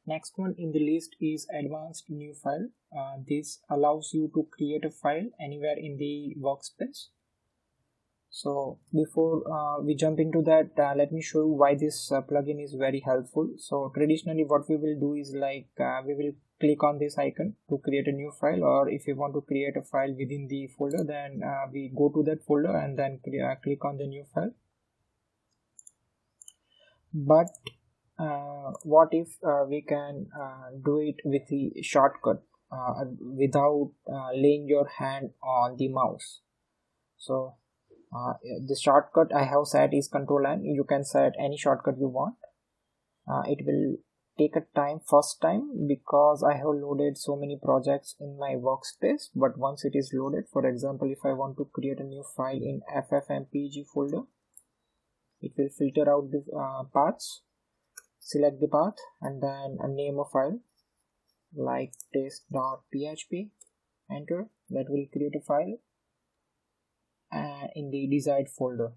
Next one in the list is advanced new file. This allows you to create a file anywhere in the workspace. So before we jump into that, let me show you why this plugin is very helpful. So traditionally what we will do is like we will click on this icon to create a new file, or if you want to create a file within the folder, then we go to that folder and then click on the new file. But what if we can do it with the shortcut without laying your hand on the mouse? So the shortcut I have set is Control-N. You can set any shortcut you want. It will take a time first time because I have loaded so many projects in my workspace, but once it is loaded, for example, if I want to create a new file in FFmpeg folder, it will filter out the paths, select the path, and then a name of file like test.php, enter. That will create a file in the desired folder.